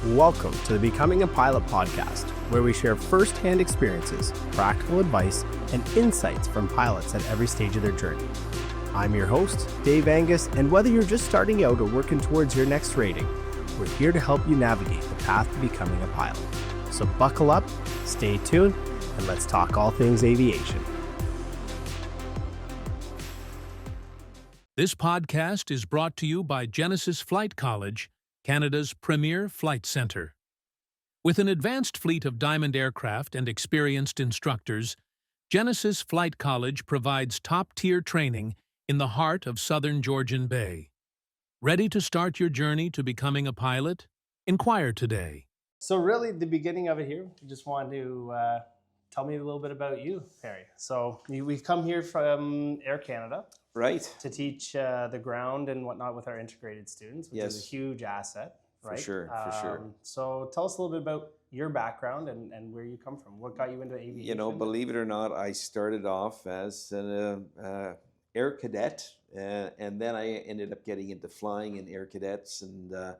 Welcome to the Becoming a Pilot podcast, where we share first-hand experiences, practical advice, and insights from pilots at every stage of their journey. I'm your host, Dave Angus, and whether you're just starting out or working towards your next rating, we're here to help you navigate the path to becoming a pilot. So buckle up, stay tuned, and let's talk all things aviation. This podcast is brought to you by Genesis Flight College, Canada's premier flight centre. With an advanced fleet of Diamond aircraft and experienced instructors, Genesis Flight College provides top-tier training in the heart of southern Georgian Bay. Ready to start your journey to becoming a pilot? Inquire today. So really, the beginning of it here, I just wanted to tell me a little bit about you, Perry. So we've come here from Air Canada. Right. To teach the ground and whatnot with our integrated students, which is a huge asset, right? For sure. So tell us a little bit about your background and where you come from. What got you into aviation? You know, believe it or not, I started off as an air cadet, and then I ended up getting into flying in air cadets, and a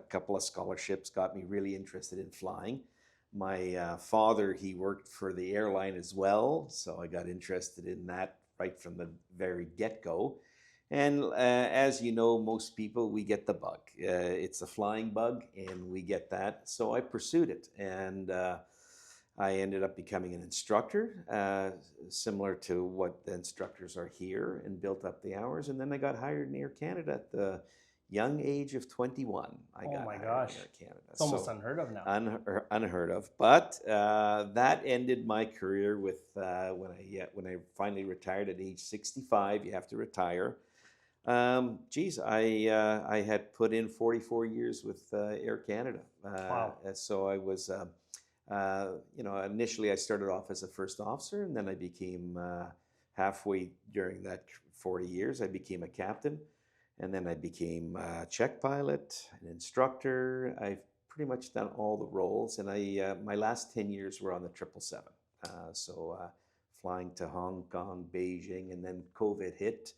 couple of scholarships got me really interested in flying. My father, he worked for the airline as well, so I got interested in that right from the very get-go. And as you know, most people, we get the bug. It's a flying bug, and we get that. So I pursued it, and I ended up becoming an instructor, similar to what the instructors are here, and built up the hours. And then I got hired in Air Canada at the young age of 21. I got hired in Air Canada. It's almost unheard of now. Unheard of. But that ended my career with when I finally retired at age 65. You have to retire. I had put in 44 years with Air Canada. Wow. So I was, initially I started off as a first officer, and then I became halfway during that 40 years, I became a captain. And then I became a check pilot, an instructor. I've pretty much done all the roles. And my last 10 years were on the 777. Flying to Hong Kong, Beijing, and then COVID hit.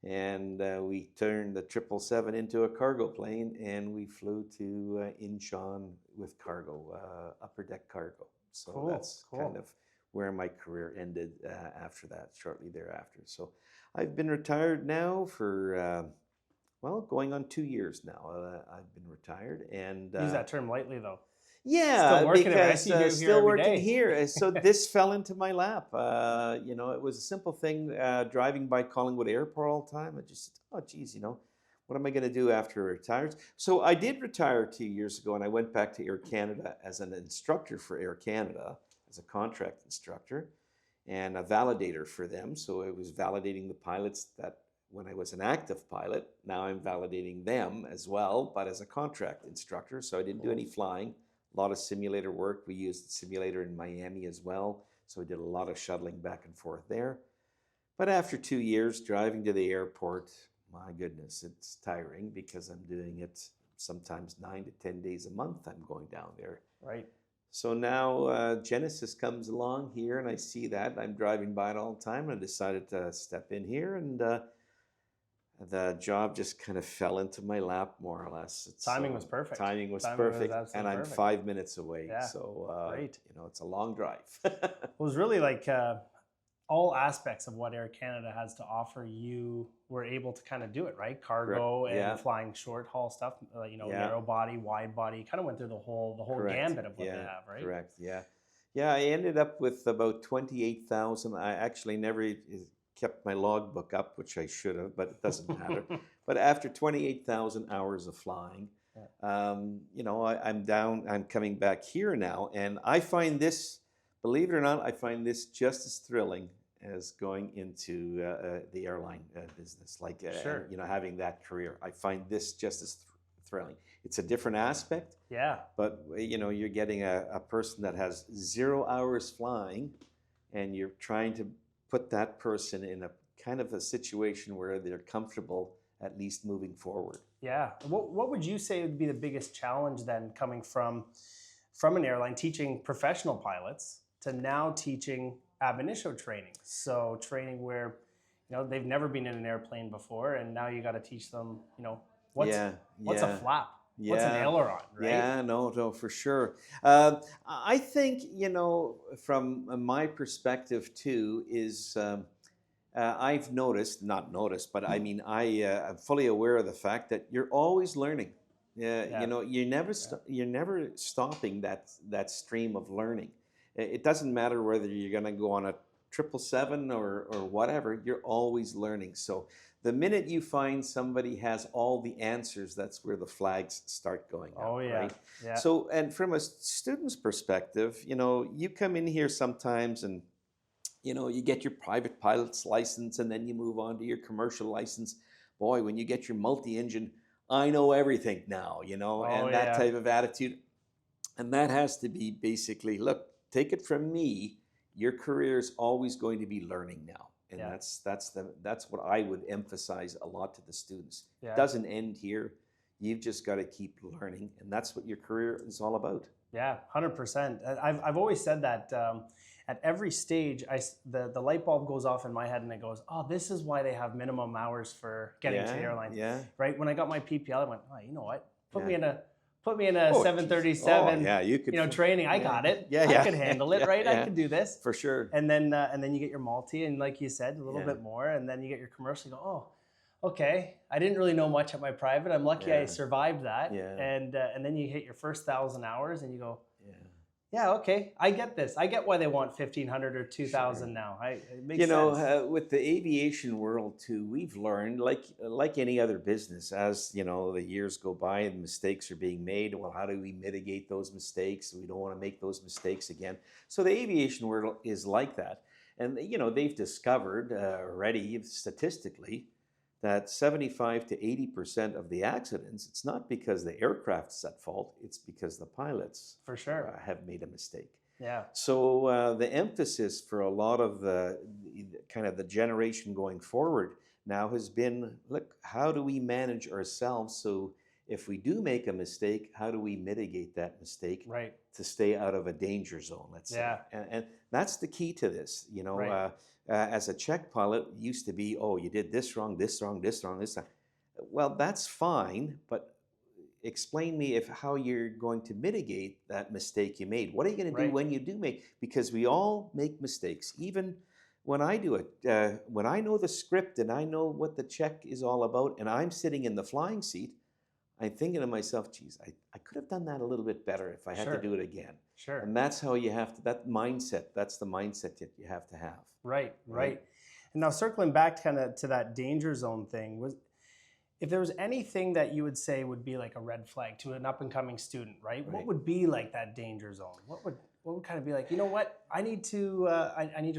And we turned the 777 into a cargo plane, and we flew to Incheon with cargo, upper deck cargo. So that's kind of where my career ended after that, shortly thereafter. So I've been retired now for... going on 2 years now. I've been retired, and use that term lightly, though. Yeah, still working because still working here. So this fell into my lap. It was a simple thing. Driving by Collingwood Airport all the time, I just said, "Oh, geez, what am I going to do after I retire?" So I did retire 2 years ago, and I went back to Air Canada as an instructor for Air Canada, as a contract instructor, and a validator for them. So it was validating the pilots that. When I was an active pilot, now I'm validating them as well, but as a contract instructor. So I didn't do any flying, a lot of simulator work. We used the simulator in Miami as well. So I did a lot of shuttling back and forth there. But after 2 years driving to the airport, my goodness, it's tiring because I'm doing it sometimes 9 to 10 days a month. I'm going down there. Right. So now Genesis comes along here, and I see that. I'm driving by it all the time, and I decided to step in here, and the job just kind of fell into my lap, more or less. Timing was perfect. Timing was perfect, and I'm 5 minutes away. Yeah. So, great. It's a long drive. It was really like all aspects of what Air Canada has to offer. You were able to kind of do it, right? Cargo and flying short haul stuff. Narrow body, wide body. Kind of went through the whole gambit of what they have, right? Correct. Yeah. Yeah. I ended up with about 28,000. I actually never kept my logbook up, which I should have, but it doesn't matter. But after 28,000 hours of flying, I'm coming back here now, and I find this, believe it or not, I find this just as thrilling as going into the airline business, having that career. I find this just as thrilling. It's a different aspect. Yeah. But, you're getting a person that has 0 hours flying, and you're trying to put that person in a kind of a situation where they're comfortable at least moving forward. Yeah. What would you say would be the biggest challenge then, coming from an airline teaching professional pilots to now teaching ab-initio training? So training where, they've never been in an airplane before, and now you got to teach them, what's a flap? What's an Yeah. aileron, right? Yeah, no, for sure. I think, from my perspective too, is I've noticed, not noticed, but I mean, I'm fully aware of the fact that you're always learning. Yeah. Yeah. You're never stopping that stream of learning. It doesn't matter whether you're going to go on a 777 or whatever. You're always learning. So the minute you find somebody has all the answers, that's where the flags start going up, Oh yeah. right? Yeah. So, and from a student's perspective, you come in here sometimes and you get your private pilot's license and then you move on to your commercial license. Boy, when you get your multi-engine, I know everything now, Oh and that yeah. type of attitude. And that has to be basically, look, take it from me, your career is always going to be learning now. And Yeah. that's what I would emphasize a lot to the students. It Yeah. doesn't end here. You've just got to keep learning, and that's what your career is all about. Yeah, 100%. I've always said that at every stage, the light bulb goes off in my head and it goes, oh, this is why they have minimum hours for getting to airlines. Yeah. Right? When I got my PPL, I went, oh, you know what? Put me in a Oh, 737. yeah, you could. Training. I got it. Yeah, I could handle it, right? I could do this. For sure. And then you get your multi, and like you said, a little bit more, and then you get your commercial. You go, oh, okay. I didn't really know much at my private. I'm lucky I survived that. Yeah. And then you hit your first 1,000 hours, and you go, Yeah. yeah, okay, I get this. I get why they want 1,500 or 2,000 now. It makes sense. With the aviation world too, we've learned, like any other business, as the years go by and mistakes are being made. Well, how do we mitigate those mistakes? We don't want to make those mistakes again. So the aviation world is like that, and they've discovered already statistically that 75 to 80% of the accidents, it's not because the aircraft's at fault, it's because the pilots For sure. have made a mistake. Yeah. So the emphasis for a lot of the kind of the generation going forward now has been, look, how do we manage ourselves so if we do make a mistake, how do we mitigate that mistake Right. to stay out of a danger zone, let's say. Yeah. And that's the key to this, Right. as a check pilot, it used to be, oh, you did this wrong, this wrong, this wrong, this wrong. Well, that's fine, but explain me how you're going to mitigate that mistake you made. What are you going to do Right. when you do make? Because we all make mistakes. Even when I do it, when I know the script and I know what the check is all about, and I'm sitting in the flying seat, I'm thinking to myself, geez, I could have done that a little bit better if I had Sure. to do it again. Sure. And that's how you have to, that's the mindset that you have to have. Right. And now circling back kind of to that danger zone thing, if there was anything that you would say would be like a red flag to an up and coming student, right? What would be like that danger zone? What would kind of be like, you know what, I need to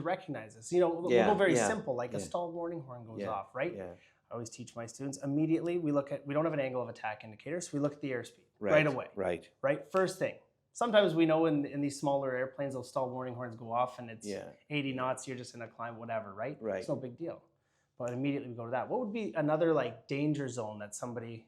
recognize this. We'll go very simple, like a stall warning horn goes off, right? Yeah. I always teach my students immediately. We don't have an angle of attack indicator, so we look at the airspeed right away. Right. First thing. Sometimes we know in these smaller airplanes, those stall warning horns go off and it's 80 knots, you're just going to climb, whatever, right? It's no big deal. But immediately we go to that. What would be another like danger zone that somebody,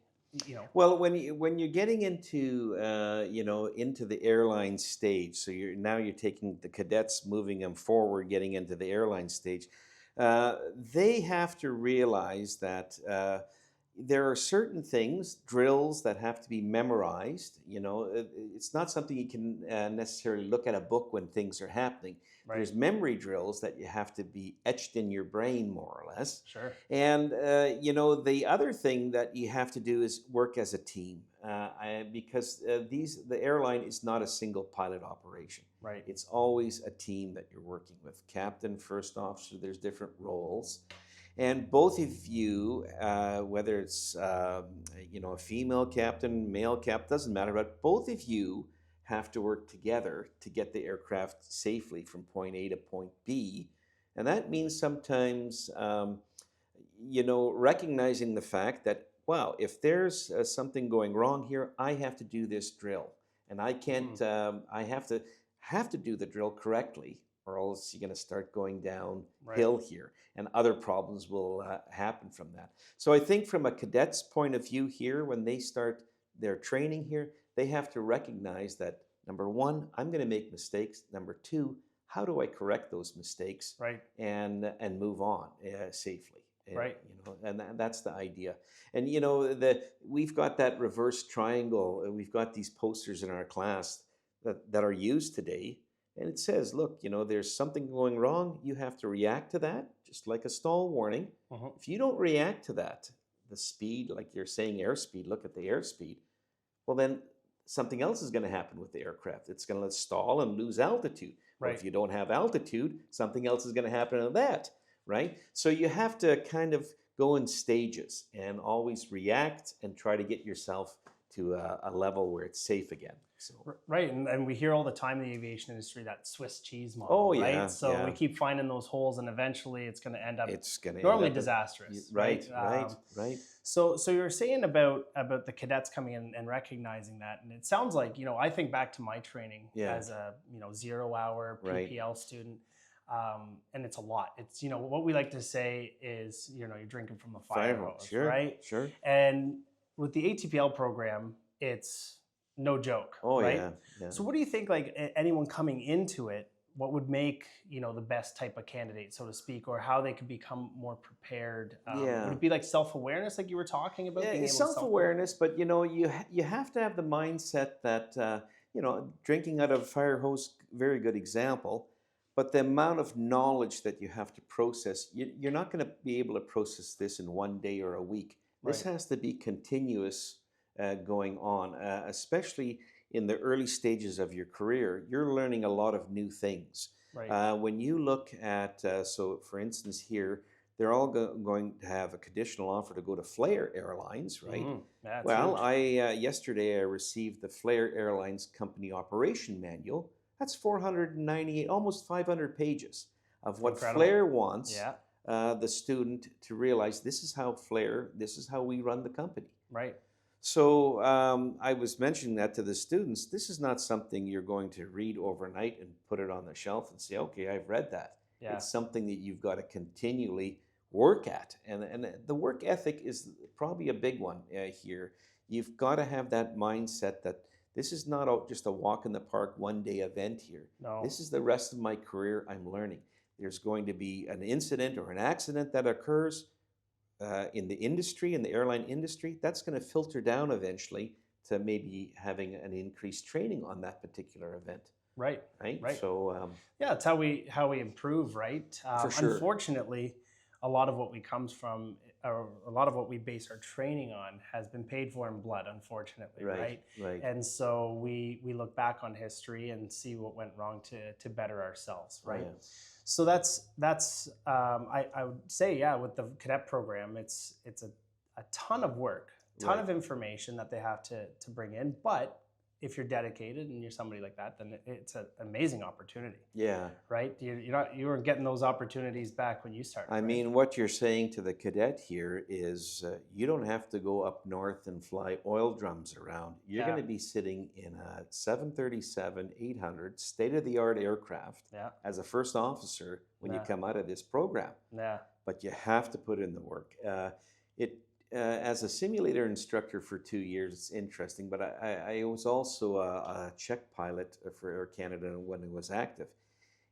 Well, when you're getting into into the airline stage, so you're taking the cadets, moving them forward, getting into the airline stage, they have to realize that there are certain things, drills that have to be memorized. It's not something you can necessarily look at a book when things are happening. Right. There's memory drills that you have to be etched in your brain, more or less. Sure. And the other thing that you have to do is work as a team, because the airline is not a single pilot operation. Right. It's always a team that you're working with. Captain, first officer, there's different roles. And both of you, whether it's a female captain, male captain, doesn't matter, but both of you have to work together to get the aircraft safely from point A to point B. And that means sometimes, recognizing the fact that, wow, if there's something going wrong here, I have to do this drill. And I can't, I have to do the drill correctly, or else you're going to start going downhill here, and other problems will happen from that. So I think from a cadet's point of view here, when they start their training here, they have to recognize that, number one, I'm going to make mistakes. Number two, how do I correct those mistakes Right. and move on safely? Right. You know, and that's the idea. And we've got that reverse triangle. We've got these posters in our class that are used today, and it says, look, there's something going wrong. You have to react to that, just like a stall warning. If you don't react to that, the speed, like you're saying, airspeed, look at the airspeed. Well, then something else is going to happen with the aircraft. It's going to stall and lose altitude. Right. Well, if you don't have altitude, something else is going to happen to that, right? So you have to kind of go in stages and always react and try to get yourself to a level where it's safe again. So. Right, and we hear all the time in the aviation industry that Swiss cheese model, oh, right? Yeah, so we keep finding those holes, and eventually it's going to end up disastrous. Right. So you're saying about the cadets coming in and recognizing that, and it sounds like, I think back to my training as a 0-hour PPL student. And it's a lot. It's, what we like to say is, you're drinking from the fire hose, right? Sure. And with the ATPL program, it's no joke, right? Yeah. So what do you think, like anyone coming into it, what would make, the best type of candidate, so to speak, or how they could become more prepared? Would it be like self-awareness, like you were talking about? Yeah, self-awareness, but you have to have the mindset that, drinking out of a fire hose, very good example. But the amount of knowledge that you have to process, you're not going to be able to process this in one day or a week. This has to be continuous going on, especially in the early stages of your career. You're learning a lot of new things. Right. When you look at, so for instance here, they're all going to have a conditional offer to go to Flair Airlines, right? Well, huge. Yesterday I received the Flair Airlines Company Operation Manual. That's 498, almost 500 pages of what Flair wants the student to realize. This is how we run the company. Right. So I was mentioning that to the students. This is not something you're going to read overnight and put it on the shelf and say, okay, I've read that. Yeah. It's something that you've got to continually work at. And the work ethic is probably a big one here. You've got to have that mindset that this is not just a walk in the park one-day event here. No. This is the rest of my career. I'm learning. There's going to be an incident or an accident that occurs in the industry, in the airline industry. That's going to filter down eventually to maybe having an increased training on that particular event. Right. So it's how we improve, right? For sure. Unfortunately, a lot of what we base our training on has been paid for in blood, unfortunately, right? And so we look back on history and see what went wrong to better ourselves, right? Yeah. So that's I would say, with the cadet program, it's a ton of work, ton of information that they have to bring in, but if you're dedicated and you're somebody like that, then it's an amazing opportunity. Yeah. Right? You weren't getting those opportunities back when you started. I mean, what you're saying to the cadet here is you don't have to go up north and fly oil drums around. You're going to be sitting in a 737-800 state-of-the-art aircraft as a first officer when you come out of this program. Yeah. But you have to put in the work. As a simulator instructor for 2 years, it's interesting, but I was also a check pilot for Air Canada when it was active.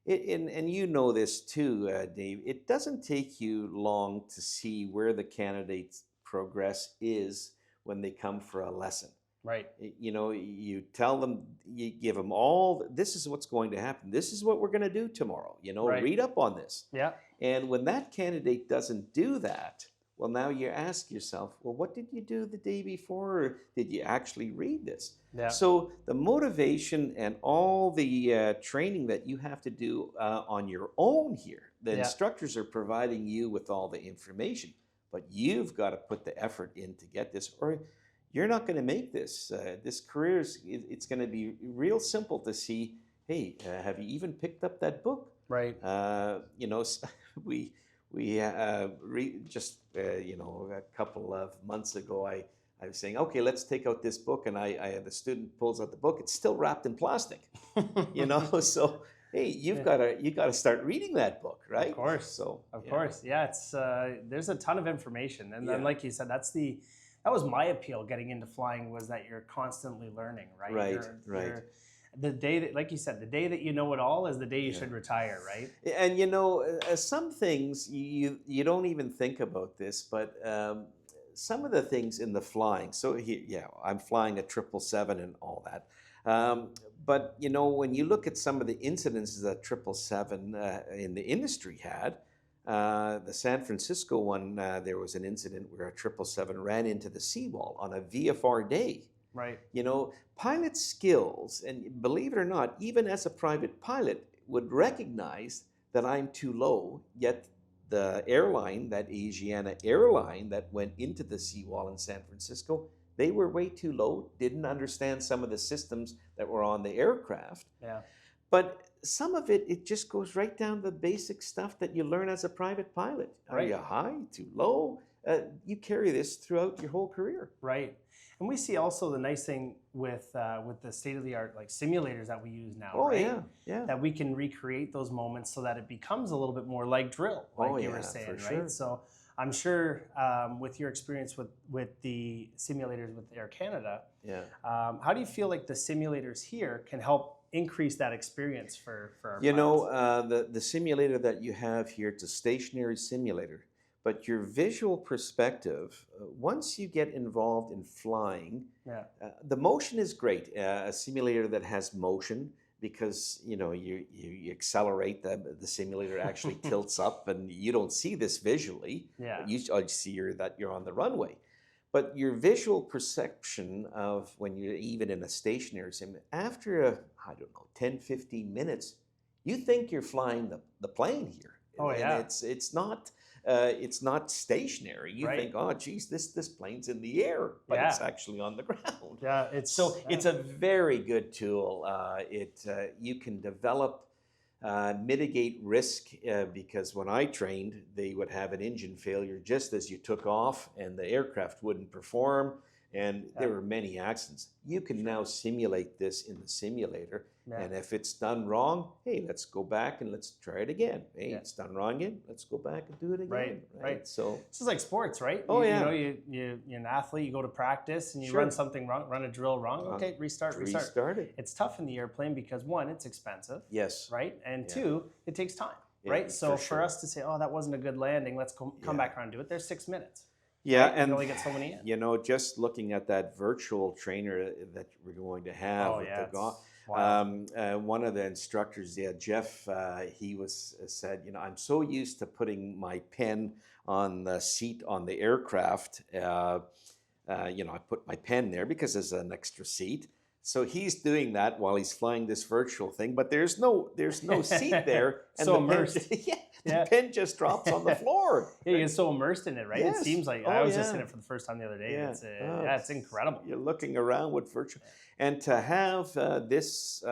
And you know this too, Dave, it doesn't take you long to see where the candidate's progress is when they come for a lesson. Right. You tell them, you give them this is what's going to happen. This is what we're going to do tomorrow. Read up on this. Yeah. And when that candidate doesn't do that, well, now you ask yourself, well, what did you do the day before? Or did you actually read this? Yeah. So the motivation and all the training that you have to do on your own here, the instructors are providing you with all the information, but you've got to put the effort in to get this, or you're not going to make this. This career, it's going to be real simple to see, hey, have you even picked up that book? Right. We just a couple of months ago, I was saying, okay, let's take out this book, and the student pulls out the book. It's still wrapped in plastic, So hey, you got to start reading that book, right? Of course. So of course, it's there's a ton of information, and then like you said, that was my appeal getting into flying, was that you're constantly learning, right? Right. the day that, like you said, the day that you know it all is the day you should retire, right? And some things you don't even think about this, but some of the things in the flying. So I'm flying a 777 and all that. But when you look at some of the incidences that 777 in the industry had, the San Francisco one, there was an incident where a 777 ran into the seawall on a VFR day. Right. Pilot skills, and believe it or not, even as a private pilot, would recognize that I'm too low, yet the airline, that Asiana airline that went into the seawall in San Francisco, they were way too low, didn't understand some of the systems that were on the aircraft. Yeah. But some of it just goes right down to the basic stuff that you learn as a private pilot. Are you high, too low? You carry this throughout your whole career. Right. And we see also the nice thing with the state-of-the-art like simulators that we use now, right? Yeah. That we can recreate those moments so that it becomes a little bit more like drill, like you were saying, right? Sure. So I'm sure with your experience with the simulators with Air Canada, how do you feel like the simulators here can help increase that experience for our pilots? The simulator that you have here, it's a stationary simulator. But your visual perspective, once you get involved in flying, the motion is great. A simulator that has motion, because you accelerate, the simulator actually tilts up, and you don't see this visually. You see that you're on the runway. But your visual perception of when you're even in a stationary sim, after 10, 15 minutes, you think you're flying the plane here. And it's not stationary. You think, oh, geez, this plane's in the air, but it's actually on the ground. Yeah, it's a very good tool. You can develop, mitigate risk, because when I trained, they would have an engine failure just as you took off, and the aircraft wouldn't perform, and there were many accidents. You can now simulate this in the simulator. And if it's done wrong, hey, let's go back and let's try it again. Hey, it's done wrong again. Let's go back and do it again. Right. So this is like sports, right? Oh, you're an athlete. You go to practice and you run something wrong, run a drill wrong. Okay, restart. Restart it. It's tough in the airplane because one, it's expensive. Yes. Right, and two, it takes time. Right. So for us to say, oh, that wasn't a good landing, let's come back around and do it. There's 6 minutes. Yeah, right? and you only get so many in. Just looking at that virtual trainer that we're going to have one of the instructors, Jeff, he said, I'm so used to putting my pen on the seat on the aircraft. I put my pen there because there's an extra seat. So he's doing that while he's flying this virtual thing, but there's no seat there. And so immersed. The pen just drops on the floor. You get so immersed in it, right? Yes. It seems like I was just in it for the first time the other day. It's incredible. You're looking around with virtual, and to have this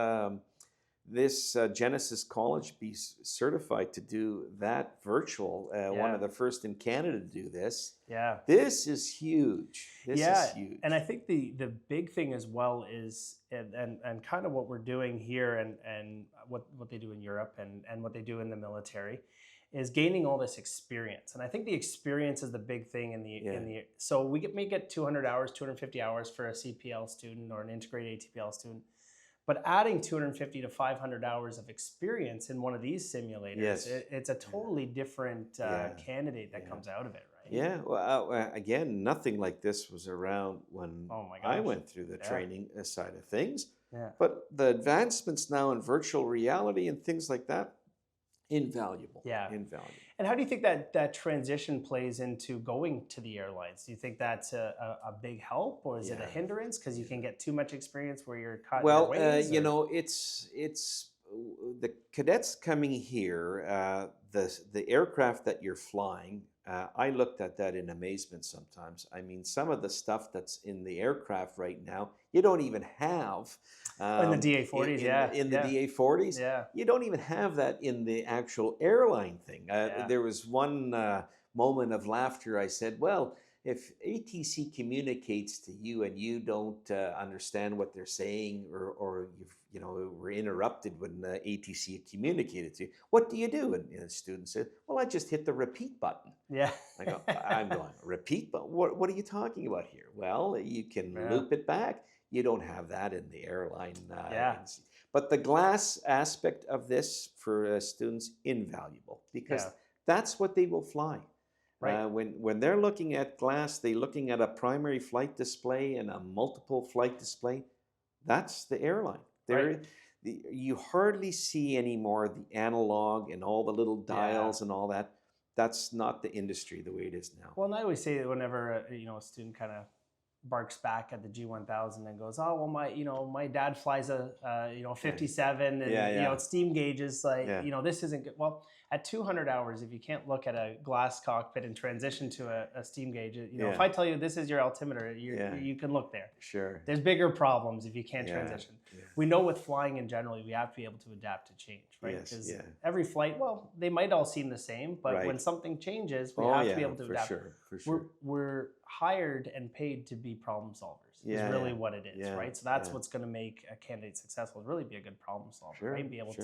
Genesis College be certified to do that virtual, one of the first in Canada to do this. Yeah, this is huge. This is huge. And I think the big thing as well is, and kind of what we're doing here, and what they do in Europe, and what they do in the military, is gaining all this experience. And I think the experience is the big thing in the so we may get 200 hours, 250 hours for a CPL student or an integrated ATPL student. But adding 250 to 500 hours of experience in one of these simulators, it's a totally different candidate that comes out of it, right? Yeah, well, again, nothing like this was around when I went through the training side of things. Yeah. But the advancements now in virtual reality and things like that, invaluable. Yeah. Invaluable. And how do you think that transition plays into going to the airlines? Do you think that's a big help, or is it a hindrance because you can get too much experience where you're caught? Well, it's the cadets coming here. The aircraft that you're flying. I looked at that in amazement sometimes. I mean, some of the stuff that's in the aircraft right now, you don't even have. In the DA-40s, in the DA-40s, you don't even have that in the actual airline thing. There was one moment of laughter. I said, well, if ATC communicates to you and you don't understand what they're saying, or we're interrupted when ATC communicated to you, what do you do? And the student said, well, I just hit the repeat button. Yeah. I go, I'm going, repeat button? What are you talking about here? Well, you can loop it back. You don't have that in the airline. Yeah. But the glass aspect of this for students, invaluable, because Yeah. that's what they will fly. Right. When they're looking at glass, they're looking at a primary flight display and a multiple flight display. That's the airline. Right. You hardly see anymore the analog and all the little dials and all that. That's not the industry the way it is now. Well, and I always say that whenever a student kind of barks back at the G1000 and goes, oh well, my dad flies a 57 and it's steam gauges, like this isn't good. Well, at 200 hours, if you can't look at a glass cockpit and transition to a steam gauge, if I tell you this is your altimeter, you can look there. Sure. There's bigger problems if you can't transition. We know with flying in general, we have to be able to adapt to change, right? Because every flight, well, they might all seem the same, but when something changes, we have to be able to adapt. For sure. We're hired and paid to be problem solvers. Is really what it is, right? So that's what's going to make a candidate successful. Is really be a good problem solver, right? And be able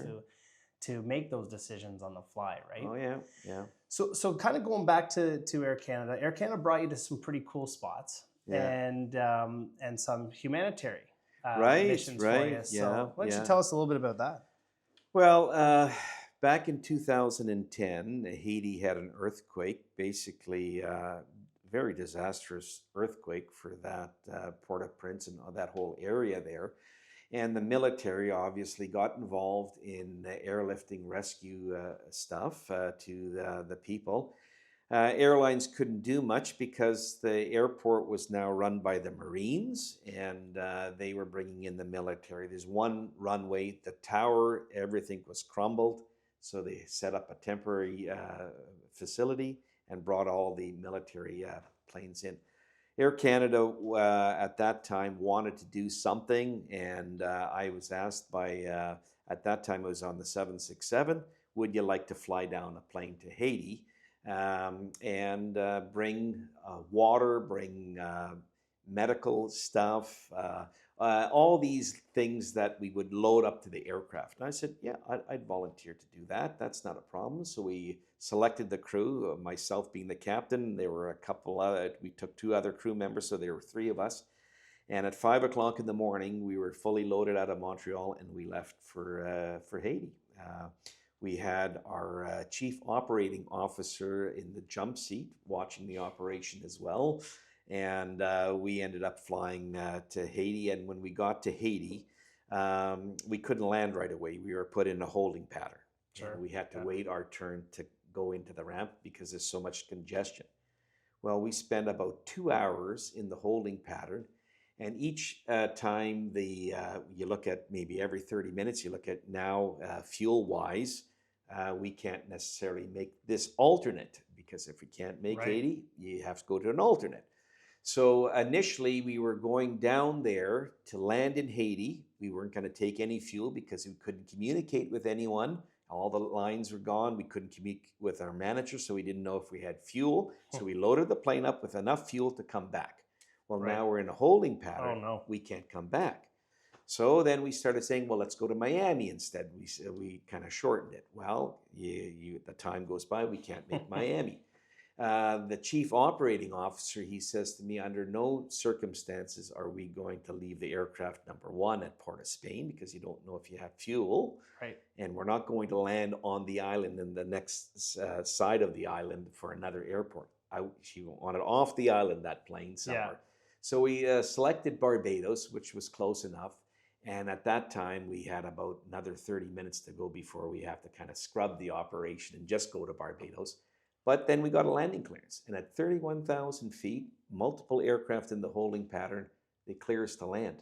to make those decisions on the fly, right? Oh yeah. So kind of going back to Air Canada. Air Canada brought you to some pretty cool spots and some humanitarian missions for you. So why don't you tell us a little bit about that? Well, back in 2010, Haiti had an earthquake, basically very disastrous earthquake for that Port-au-Prince and that whole area there. And the military obviously got involved in airlifting rescue stuff to the people. Airlines couldn't do much because the airport was now run by the Marines, and they were bringing in the military. There's one runway, the tower, everything was crumbled. So they set up a temporary facility and brought all the military planes in. Air Canada at that time wanted to do something, and I was asked by, at that time I was on the 767, would you like to fly down a plane to Haiti and bring water, bring medical stuff, all these things that we would load up to the aircraft. And I said, yeah, I'd volunteer to do that. That's not a problem. So we selected the crew, myself being the captain. There were a couple we took 2 other crew members, so there were 3 of us. And at 5 o'clock in the morning, we were fully loaded out of Montreal, and we left for Haiti. We had our chief operating officer in the jump seat watching the operation as well. And we ended up flying to Haiti. And when we got to Haiti, we couldn't land right away. We were put in a holding pattern. Sure. And we had to wait our turn to go into the ramp because there's so much congestion. Well, we spent about 2 hours in the holding pattern. And each time you look at maybe every 30 minutes, you look at now fuel-wise, we can't necessarily make this alternate, because if we can't make Haiti, you have to go to an alternate. So initially we were going down there to land in Haiti. We weren't going to take any fuel because we couldn't communicate with anyone. All the lines were gone. We couldn't communicate with our manager, so we didn't know if we had fuel. So we loaded the plane up with enough fuel to come back. Well, now we're in a holding pattern. Oh, no. We can't come back. So then we started saying, well, let's go to Miami instead. We kind of shortened it. Well, the time goes by, we can't make Miami. The chief operating officer, he says to me, under no circumstances are we going to leave the aircraft number 1 at Port of Spain, because you don't know if you have fuel. Right. And we're not going to land on the island in the next side of the island for another airport. She wanted off the island, that plane, somewhere. Yeah. So we selected Barbados, which was close enough. And at that time, we had about another 30 minutes to go before we have to kind of scrub the operation and just go to Barbados. But then we got a landing clearance. And at 31,000 feet, multiple aircraft in the holding pattern, they clear us to land.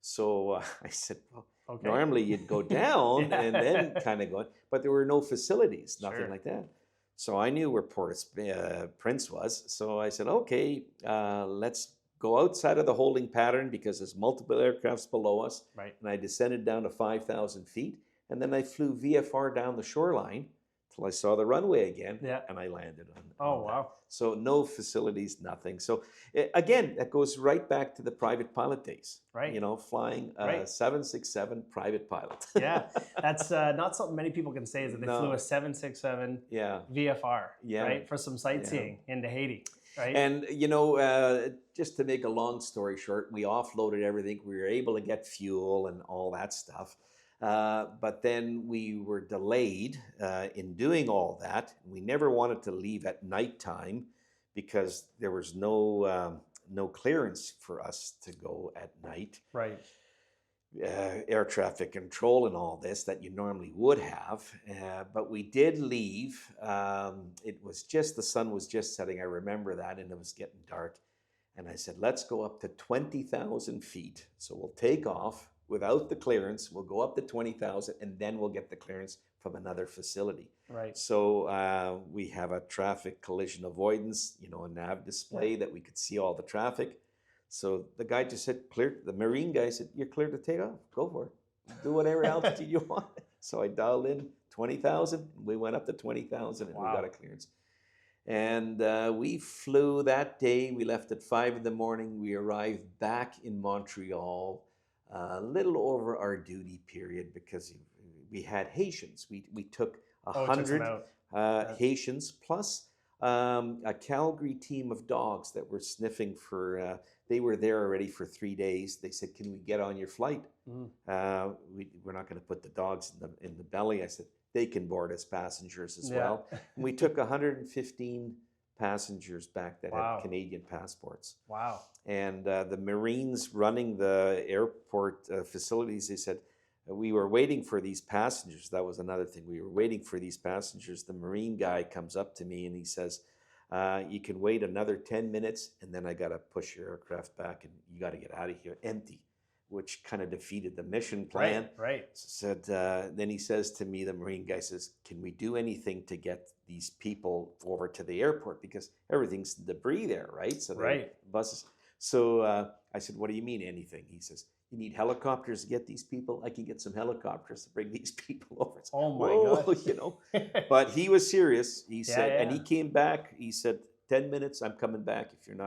So I said, well, normally you'd go down and then kind of go, but there were no facilities, nothing like that. So I knew where Port-au-Prince was. So I said, okay, let's go outside of the holding pattern because there's multiple aircrafts below us. Right. And I descended down to 5,000 feet. And then I flew VFR down the shoreline till I saw the runway again. Yeah. And I landed on that. So no facilities, nothing. So again, that goes right back to the private pilot days. Right. You know, flying a 767 private pilot. Yeah. That's not something many people can say, is that they flew a 767 VFR, right, for some sightseeing into Haiti. Right. And, just to make a long story short, we offloaded everything. We were able to get fuel and all that stuff. But then we were delayed in doing all that. We never wanted to leave at nighttime because there was no clearance for us to go at night. Right. Air traffic control and all this that you normally would have. But we did leave. It was just, the sun was just setting. I remember that, and it was getting dark. And I said, let's go up to 20,000 feet. So we'll take off without the clearance. We'll go up to 20,000, and then we'll get the clearance from another facility. Right. So we have a traffic collision avoidance, a nav display that we could see all the traffic. So the guy just said, the Marine guy said, you're clear to take off. Go for it. Do whatever altitude you want. So I dialed in 20,000. We went up to 20,000 and we got a clearance. And we flew that day. We left at 5 a.m. We arrived back in Montreal a little over our duty period because we had Haitians. We took 100 Haitians plus a Calgary team of dogs that were sniffing for, they were there already for 3 days. They said, can we get on your flight? We're not going to put the dogs in the belly. I said, they can board as passengers as well. And we took 115 passengers back that had Canadian passports. Wow. And the Marines running the airport facilities, they said, we were waiting for these passengers. That was another thing. We were waiting for these passengers. The Marine guy comes up to me and he says, you can wait another 10 minutes and then I got to push your aircraft back and you got to get out of here empty, which kind of defeated the mission plan. Right. Said, then he says to me, the Marine guy says, can we do anything to get these people over to the airport? Because everything's debris there, right? So buses. So I said, what do you mean anything? He says, you need helicopters to get these people? I can get some helicopters to bring these people over. Oh my God. But he was serious. He said, and he came back. He said, 10 minutes, I'm coming back. If you're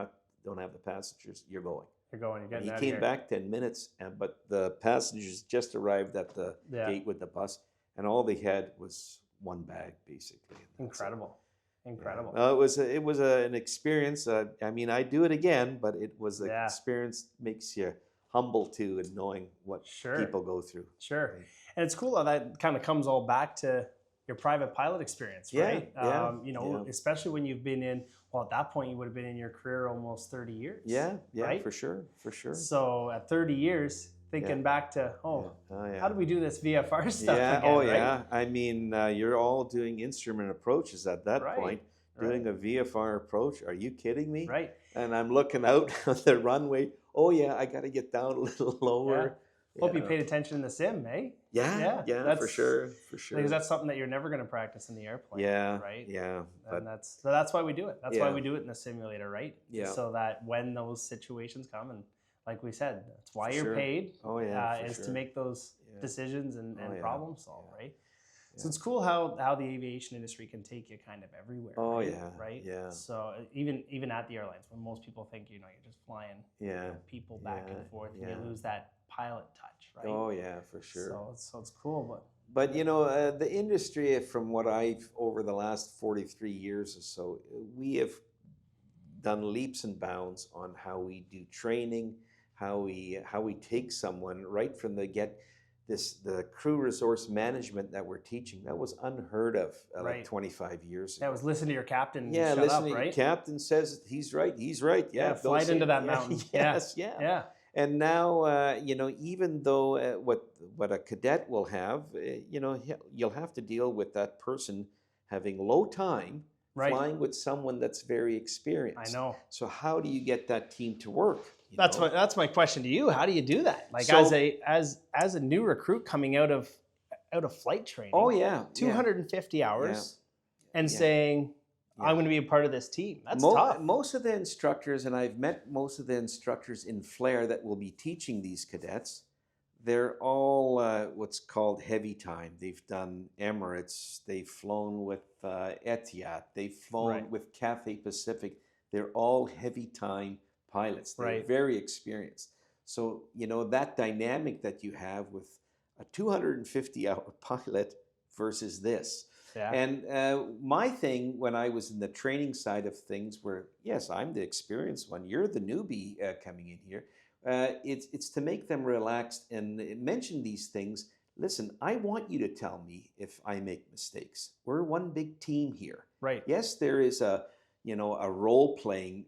don't have the passengers, you're going. You're getting out of here. He here. came back 10 minutes, but the passengers just arrived at the gate with the bus, and all they had was one bag, basically. Incredible. Incredible. It was an experience. I mean, I do it again, but it was an experience makes you humble too, and knowing what people go through. Sure. Right. And it's cool how that kind of comes all back to your private pilot experience, right? Especially when you've been in, well, at that point you would have been in your career almost 30 years. Yeah, right? for sure. So at 30 years, thinking back to, how do we do this VFR stuff again, right? I mean, you're all doing instrument approaches at that point. Doing a VFR approach, are you kidding me? Right. And I'm looking out on the runway, I got to get down a little lower. Hope you paid attention in the sim, eh? Yeah, for sure. Because that's something that you're never going to practice in the airplane. Yeah, right. Yeah, and that's why we do it. That's why we do it in the simulator, right? Yeah. So that when those situations come, and like we said, that's why you're paid. Is to make those decisions and problem solve, right? So it's cool how the aviation industry can take you kind of everywhere. Right. Yeah. So even at the airlines, when most people think you're just flying people back and forth, and you lose that pilot touch, right? Oh yeah, for sure. So it's cool, but the industry, from what I've over the last 43 years or so, we have done leaps and bounds on how we do training, how we take someone right from the get. The crew resource management that we're teaching, that was unheard of like 25 years ago. Yeah, it was listen to your captain. Yeah, listen to your captain says he's right. Yeah, flight into that mountain. Yes, yeah. And now, even though what a cadet will have, you'll have to deal with that person having low time, flying with someone that's very experienced. I know. So how do you get that team to work? That's my question to you. How do you do that? Like as a new recruit coming out of flight training. 250 hours, and saying, I'm going to be a part of this team. That's tough. Most of the instructors, and I've met most of the instructors in Flair that will be teaching these cadets, they're all what's called heavy time. They've done Emirates. They've flown with Etihad. They've flown with Cathay Pacific. They're all heavy time pilots. They're very experienced. So, that dynamic that you have with a 250-hour pilot versus this. Yeah. And my thing when I was in the training side of things, where yes, I'm the experienced one, you're the newbie coming in here. It's to make them relaxed and mention these things. Listen, I want you to tell me if I make mistakes. We're one big team here. Right. Yes, there is a role playing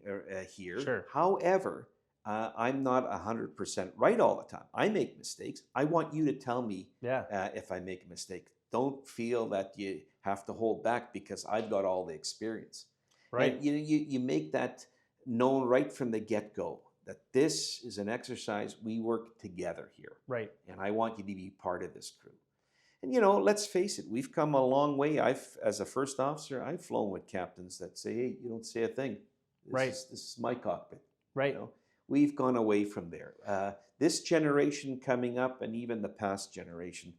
here. Sure. However, I'm not 100% right all the time. I make mistakes. I want you to tell me if I make a mistake. Don't feel that you have to hold back because I've got all the experience. Right. And you make that known right from the get-go, that this is an exercise, we work together here. Right. And I want you to be part of this crew. And let's face it, we've come a long way. As a first officer, I've flown with captains that say, hey, you don't say a thing. This is my cockpit. Right. We've gone away from there. This generation coming up, and even the past generation,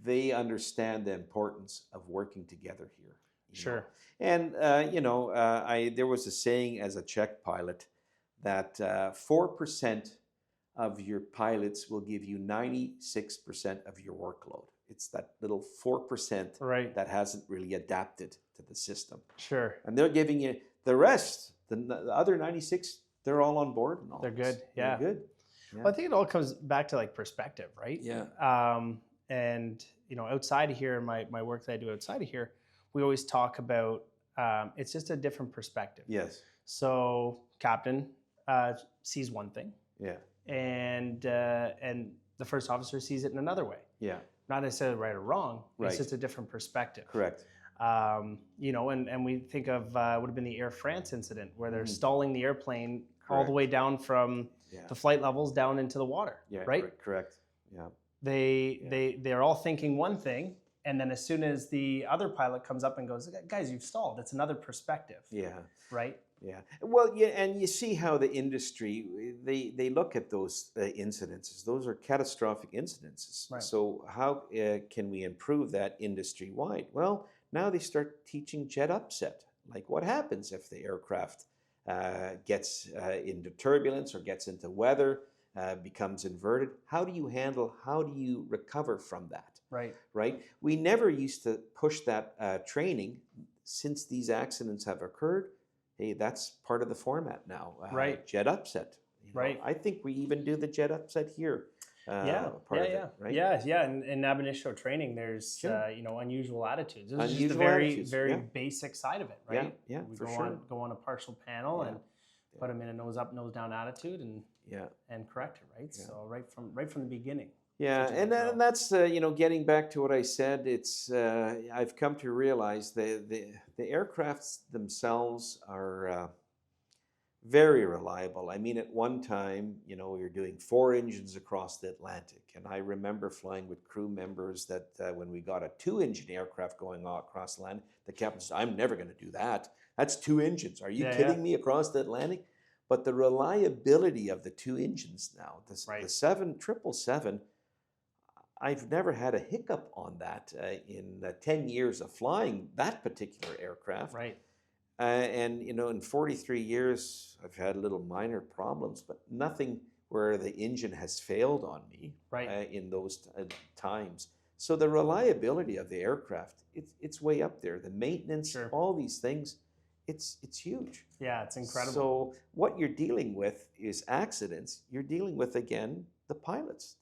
they understand the importance of working together here. Sure. And there was a saying as a Czech pilot that 4% of your pilots will give you 96% of your workload. It's that little 4% that hasn't really adapted to the system. Sure. And they're giving you the rest, the other 96. They're all on board and all. They're good. Yeah. They're good. Yeah. Well, I think it all comes back to like perspective, right? Yeah. And outside of here, my work that I do outside of here, we always talk about it's just a different perspective. Yes. So captain sees one thing. Yeah. And the first officer sees it in another way. Yeah. Not necessarily right or wrong. Right. It's just a different perspective. Correct. And we think of would have been the Air France incident where they're stalling the airplane all the way down from the flight levels down into the water. Yeah. Right. Correct. Yeah. They're all thinking one thing, and then as soon as the other pilot comes up and goes, guys, you've stalled. It's another perspective. Yeah. Right. Yeah. Well, yeah, and you see how the industry they look at those incidences. Those are catastrophic incidences. Right. So how can we improve that industry wide? Well, now they start teaching jet upset. Like what happens if the aircraft gets into turbulence or gets into weather, becomes inverted? How do you handle? How do you recover from that? Right. Right. We never used to push that training. Since these accidents have occurred, hey, that's part of the format now. Right. Jet upset. Right. I think we even do the jet upset here. Part of it, right? Yeah. In ab-initio training, there's unusual attitudes. This is just the very basic side of it, right? Yeah. We go on a partial panel and put them in a nose up, nose down attitude and correct it, right? Yeah. So right from the beginning. Yeah, and that's getting back to what I said. It's I've come to realize the aircrafts themselves are very reliable. I mean, at one time, we were doing 4 engines across the Atlantic, and I remember flying with crew members that when we got a 2-engine aircraft going across the Atlantic, the captain said, "I'm never going to do that. That's 2 engines. Are you kidding me across the Atlantic?" But the reliability of the 2 engines now, the 777. I've never had a hiccup on that in 10 years of flying that particular aircraft. Right. And in 43 years, I've had little minor problems, but nothing where the engine has failed on me in those times. So the reliability of the aircraft, it's way up there. The maintenance, all these things, it's huge. Yeah, it's incredible. So what you're dealing with is accidents. You're dealing with, again, the pilots,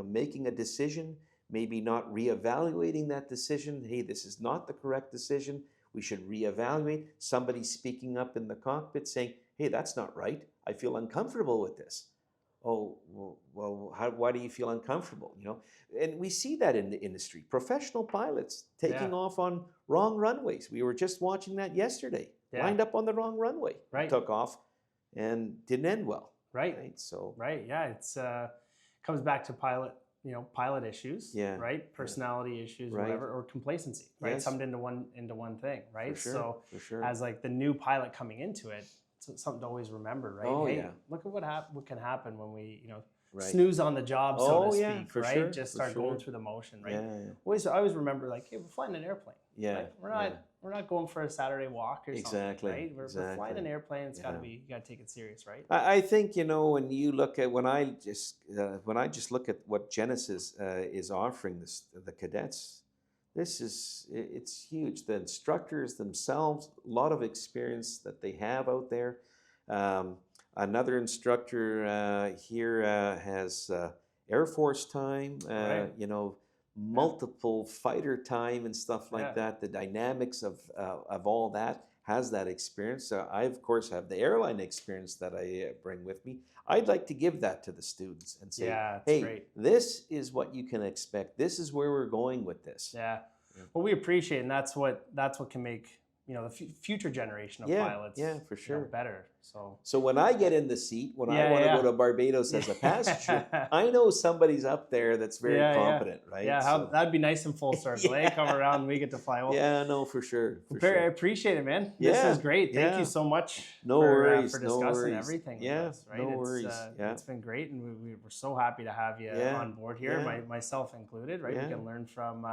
making a decision, maybe not reevaluating that decision. Hey, this is not the correct decision. We should reevaluate. Somebody speaking up in the cockpit saying, hey, that's not right. I feel uncomfortable with this. Oh, well, why do you feel uncomfortable? And we see that in the industry. Professional pilots taking off on wrong runways. We were just watching that yesterday. Lined up on the wrong runway. Took off and didn't end well. Right. So. Right. Yeah. It's comes back to pilot issues. Yeah. Right. Personality issues, whatever, or complacency. Right. Yes. Summed into one thing. Right. For sure. As like the new pilot coming into it, it's something to always remember. Right. Oh, hey, look at what can happen when we snooze on the job, so to speak. For right. sure. Just start going through the motion. Right. Yeah. I always remember like, hey, we're flying an airplane. Yeah. Right? We're not going for a Saturday walk or something, right? We're flying an airplane. It's got to be. You got to take it serious, right? I think when you look at when I just look at what Genesis is offering the cadets, it's huge. The instructors themselves, a lot of experience that they have out there. Another instructor here has Air Force time, Right. you know, multiple fighter time and stuff like that. The dynamics of all that, has that experience. So I, of course, have the airline experience that I bring with me. I'd like to give that to the students and say, hey, great. This is what you can expect. This is where we're going with this. Yeah. Well, we appreciate it, and that's what can make, you know, the future generation of pilots, for sure, better. So when I get in the seat, when I want to go to Barbados as a passenger, I know somebody's up there that's very competent, right? Yeah, so, that'd be nice and full circle. They come around and we get to fly. Well, no, for sure. I appreciate it, man. This is great. Thank you so much for discussing everything with us, right? No worries. It's been great, and we're so happy to have you on board here, myself included, right? We can learn from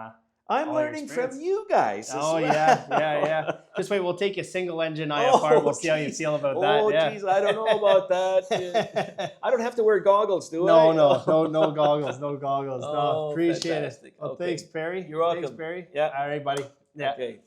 I'm learning from you guys. Oh, yeah. Just wait, we'll take you single engine IFR. We'll see how you feel about that. Oh, geez, I don't know about that. I don't have to wear goggles, do I? No goggles, no goggles. Oh, appreciate fantastic. it. Well, thanks, Perry. You're welcome. Thanks, Perry. Yeah. All right, buddy. Yeah. Okay.